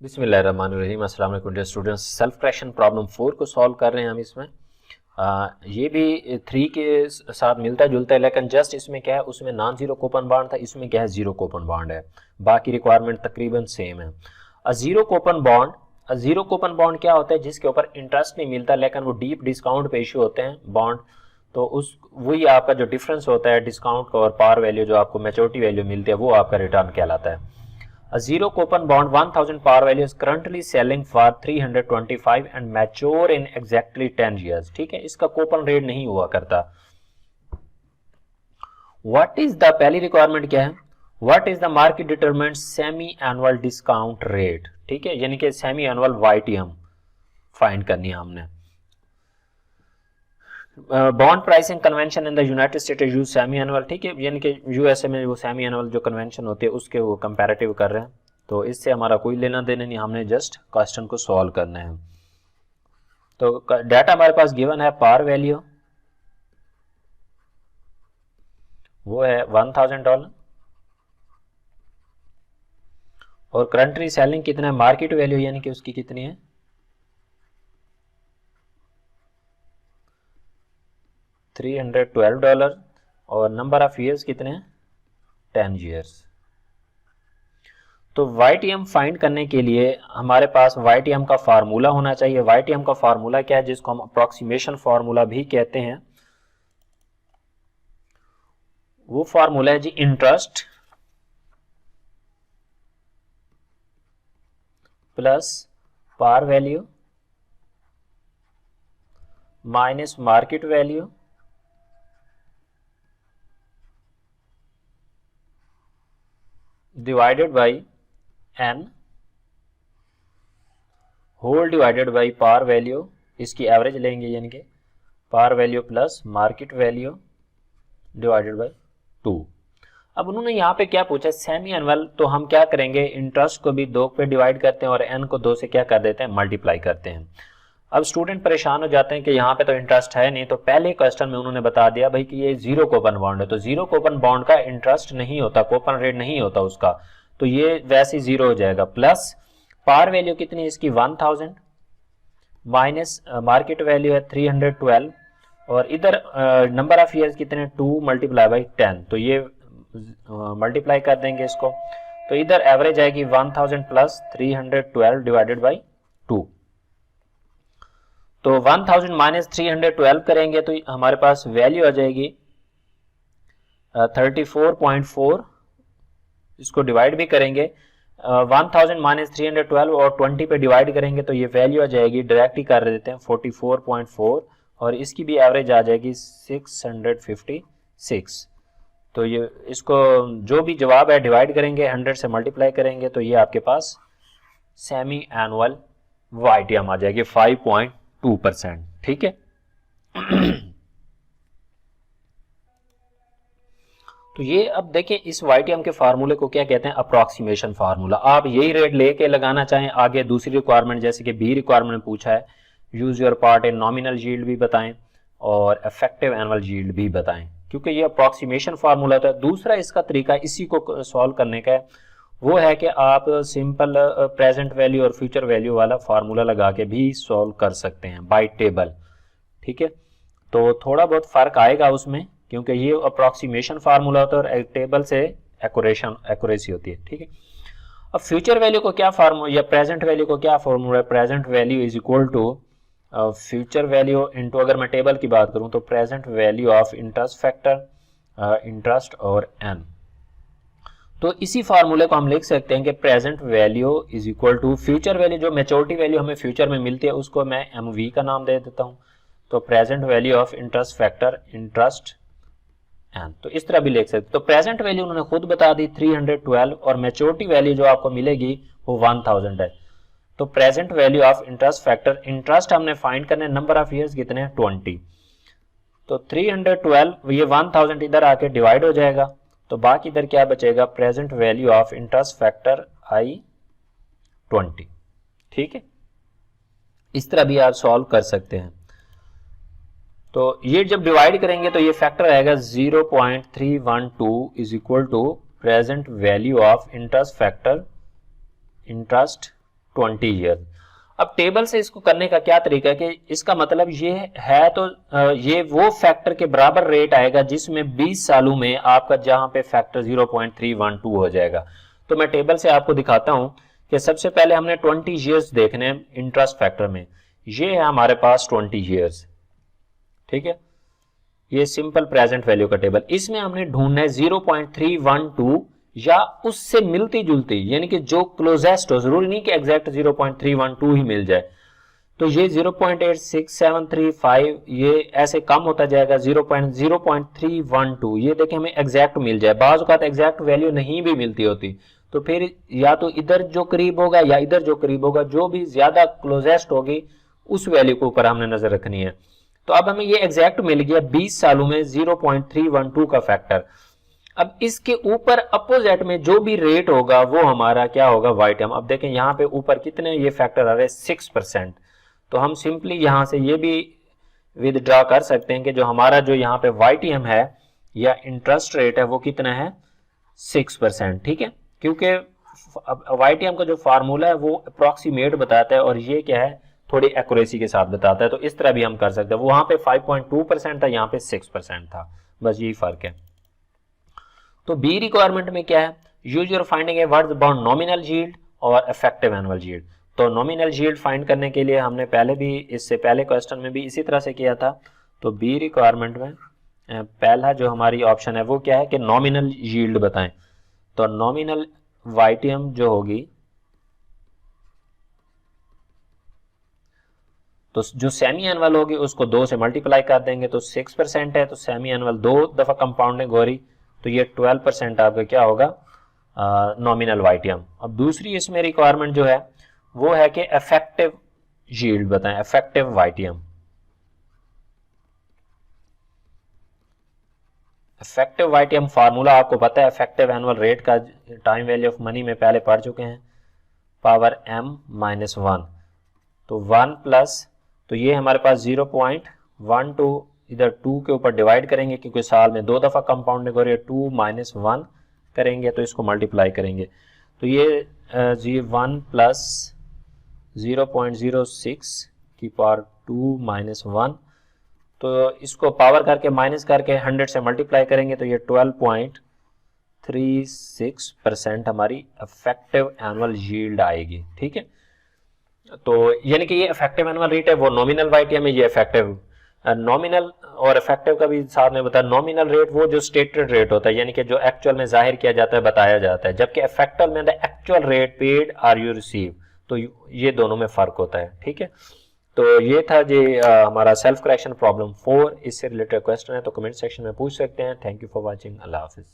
बिस्मिल्लाहिर्रहमानिर्रहीम। अस्सलाम वालेकुम dear students. Self correction problem 4 को सॉल्व कर रहे हैं हम इसमें। ये भी 3 के साथ मिलता जुलता है, लेकिन जस्ट इसमें क्या है, उसमें नॉन जीरो कूपन बॉन्ड था, इसमें क्या है, जीरो कूपन बॉन्ड है। बाकी रिक्वायरमेंट तकरीबन सेम है। जीरो कूपन बॉन्ड क्या होता है, जिसके ऊपर इंटरेस्ट नहीं मिलता लेकिन वो डीप डिस्काउंट पे इशू होते हैं बॉन्ड। तो उस वही आपका जो डिफरेंस होता है डिस्काउंट का और पार वैल्यू जो आपको मैच्योरिटी वैल्यू मिलती है वो आपका रिटर्न कहलाता है। A zero coupon bond 1000 par value is currently selling for 325 and mature in exactly 10 years। ठीक है, इसका कूपन रेट नहीं हुआ करता। What is the पहली रिक्वायरमेंट क्या है, What is the market determined semi annual discount rate। ठीक है, यानी कि सेमी एनुअल YTM फाइंड करनी है हमने। Bond pricing convention in the United states use semi annual. ठीक है, यानी कि यूएसए में वो सेमी एनुअल जो कन्वेंशन होती है उसके वो कंपैरेटिव कर रहे हैं, तो इससे हमारा कोई लेना देना नहीं, हमने जस्ट क्वेश्चन को सॉल्व करना है। तो डाटा हमारे पास गिवन है, पार वैल्यू वो है $1000 और करंटली सेलिंग कितना है, मार्केट वैल्यू यानी कि उसकी कितनी है, $312 और नंबर ऑफ ईयर्स कितने हैं, 10 ईयर्स। तो YTM फाइंड करने के लिए हमारे पास YTM का फार्मूला होना चाहिए। YTM का फार्मूला क्या है, जिसको हम अप्रोक्सीमेशन फार्मूला भी कहते हैं। वो फार्मूला है जी, interest plus par value minus market value divided by n whole divided by par value, इसकी एवरेज लेंगे यानी कि par value plus market value divided by 2। अब उन्होंने यहाँ पे क्या पूछा, सेमी एनुअल, तो हम क्या करेंगे, इंटरेस्ट को भी 2 पे डिवाइड करते हैं और n को 2 से क्या कर देते हैं, मल्टीप्लाई करते हैं। अब स्टूडेंट परेशान हो जाते हैं कि यहाँ पे तो इंटरेस्ट है नहीं, तो पहले क्वेश्चन में उन्होंने बता दिया भाई कि ये जीरो कूपन बॉन्ड है, तो जीरो कूपन बॉन्ड का इंटरेस्ट नहीं होता, कूपन रेट नहीं होता उसका, तो ये वैसे जीरो हो जाएगा। प्लस पार वैल्यू कितनी है इसकी, 1000 माइनस मार्केट वैल्यू है 312 और इधर नंबर ऑफ ईयर्स कितने, 2 मल्टीप्लाई बाई 10, तो ये मल्टीप्लाई कर देंगे इसको, तो इधर एवरेज आएगी 1000 प्लस 312 डिवाइडेड बाई 2। तो 1000 माइनस 312 करेंगे तो हमारे पास वैल्यू आ जाएगी 34.4। इसको डिवाइड भी करेंगे 1000 माइनस 312 और 20 पे डिवाइड करेंगे तो ये वैल्यू आ जाएगी, डायरेक्ट ही कर देते हैं, 44.4 और इसकी भी एवरेज आ जाएगी 656। तो ये इसको जो भी जवाब है डिवाइड करेंगे, 100 से मल्टीप्लाई करेंगे तो ये आपके पास सेमी एनुअल YTM आ जाएगी 5.2%। ठीक है। तो ये अब देखें, इस YTM के फार्मूले को क्या कहते हैं, अप्रोक्सीमेशन फार्मूला। आप यही रेट लेके लगाना चाहें आगे दूसरी रिक्वायरमेंट, जैसे कि बी रिक्वायरमेंट में पूछा है, use your part in nominal yield भी बताएं और इफेक्टिव एनुअल यील्ड भी बताएं, क्योंकि ये अप्रोक्सीमेशन फार्मूला था। दूसरा इसका तरीका इसी को सॉल्व करने का है, वो है कि आप सिंपल प्रेजेंट वैल्यू और फ्यूचर वैल्यू वाला फार्मूला लगा के भी सॉल्व कर सकते हैं बाय टेबल। ठीक है, तो थोड़ा बहुत फर्क आएगा उसमें, क्योंकि ये अप्रोक्सीमेशन फार्मूला होता है और टेबल से एक्यूरेसी होती है। ठीक है, अब फ्यूचर वैल्यू को क्या फार्मूला या प्रेजेंट वैल्यू को क्या फार्मूला है, present value is equal to future value into, अगर मैं टेबल की बात करूं तो present value of interest factor, interest और n। तो इसी फार्मूले को हम लिख सकते हैं कि present value is equal to future value, जो मैच्योरिटी वैल्यू हमें फ्यूचर में मिलती है उसको मैं MV का नाम दे देता हूं, तो present value of interest factor interest n, तो इस तरह भी लिख सकते। तो प्रेजेंट वैल्यू उन्होंने खुद बता दी 312 और मैच्योरिटी वैल्यू जो आपको मिलेगी वो 1000 है। तो present value of interest factor, interest हमने फाइंड करने, नंबर ऑफ ईयर्स कितने हैं, 20, तो 312 ये 1000 इधर आके डिवाइड हो जाएगा, तो बाकी इधर क्या बचेगा, present value of interest factor I20। ठीक है, इस तरह भी आप सॉल्व कर सकते हैं। तो ये जब डिवाइड करेंगे तो ये फैक्टर आएगा 0.312 is equal to present value of interest factor interest 20 year. अब टेबल से इसको करने का क्या तरीका है कि इसका मतलब ये है तो ये वो फैक्टर के बराबर रेट आएगा जिसमें 20 सालों में आपका जहां पे फैक्टर 0.312 हो जाएगा। तो मैं टेबल से आपको दिखाता हूं कि सबसे पहले हमने 20 ईयर्स देखने हैं इंटरेस्ट फैक्टर में। ये है हमारे पास 20 ईयर्स, ठीक है, ये सिंपल प्रेजेंट वैल्यू का टेबल। इसमें हमने ढूंढना है 0.312 या उससे मिलती जुलती, यानी कि जो क्लोजेस्ट हो, जरूरी नहीं कि एग्जैक्ट 0.312 ही मिल जाए। तो ये 0.86735 ये ऐसे कम होता जाएगा 0.312, ये देखें हमें एग्जैक्ट मिल जाए। बाज़ औक़ात एग्जैक्ट वैल्यू नहीं भी मिलती होती, तो फिर या तो इधर जो करीब होगा या इधर जो करीब होगा, जो भी ज्यादा क्लोजेस्ट होगी उस वैल्यू के ऊपर हमने नजर रखनी है। तो अब हमें ये एग्जैक्ट मिल गया 20 सालों में 0.312 का फैक्टर। अब इसके ऊपर अपोजिट में जो भी रेट होगा वो हमारा क्या होगा, वाई टर्म। अब देखें यहाँ पे ऊपर कितने ये फैक्टर आ रहे हैं 6%। तो हम सिंपली यहां से ये भी विदड्रॉ कर सकते हैं कि जो हमारा जो यहाँ पे वाई टी एम है या इंटरेस्ट रेट है वो कितना है 6%, ठीक है, क्योंकि वाई टी एम का जो फार्मूला है वो अप्रोक्सीमेट बताता है और ये क्या है थोड़ी एक्यूरेसी के साथ बताता है। तो इस तरह भी हम कर सकते हैं। वहां पे 5.2% था, यहाँ पे 6% था, बस यही फर्क है। तो बी रिक्वायरमेंट में क्या है, use your finding A words about nominal yield और इफेक्टिव एनुअल यील्ड। तो नॉमिनल यील्ड फाइंड करने के लिए हमने पहले भी इससे पहले क्वेश्चन में भी इसी तरह से किया था। तो बी रिक्वायरमेंट में पहला जो हमारी ऑप्शन है वो क्या है कि नॉमिनल यील्ड बताएं। तो नॉमिनल वाईटीएम जो होगी, तो जो सेमी एनुअल होगी उसको 2 से मल्टीप्लाई कर देंगे तो 6% है। तो सेमी एनुअल 2 दफा कंपाउंडिंग हो रही, तो ये 12% आपका क्या होगा नॉमिनल वाईटीएम। अब दूसरी इसमें रिक्वायरमेंट जो है वो है कि इफेक्टिव यील्ड बताएं, effective YTM. Effective YTM formula आपको पता है, इफेक्टिव एनुअल रेट का टाइम वैल्यू ऑफ मनी में पहले पढ़ चुके हैं, पावर m-1। तो 1 प्लस, तो ये हमारे पास 0.12 इधर 2 के ऊपर डिवाइड करेंगे क्योंकि साल में 2 दफा कंपाउंडिंग हो रही है, 2 - 1 करेंगे तो इसको मल्टीप्लाई करेंगे। तो ये 1 प्लस 0.06 की पावर 2 - 1, तो इसको पावर करके माइनस करके 100 से मल्टीप्लाई करेंगे तो ये 12.36% हमारी इफेक्टिव एनुअल यील्ड आएगी, ठीक है। तो यानी कि ये इफेक्टिव एनुअल रेट है वो नॉमिनल वाईटीएम है, ये इफेक्टिव। नॉमिनल और इफेक्टिव का भी साथ में बताया, नॉमिनल रेट वो जो स्टेटेड रेट होता है, यानी कि जो एक्चुअल में जाहिर किया जाता है, बताया जाता है, जबकि इफेक्टिव में the actual rate paid or you receive. तो ये दोनों में फर्क होता है, ठीक है। तो ये था जी हमारा सेल्फ करेक्शन प्रॉब्लम 4। इससे रिलेटेड क्वेश्चन है तो कमेंट सेक्शन में पूछ सकते हैं। Thank you for watching. Allah Hafiz.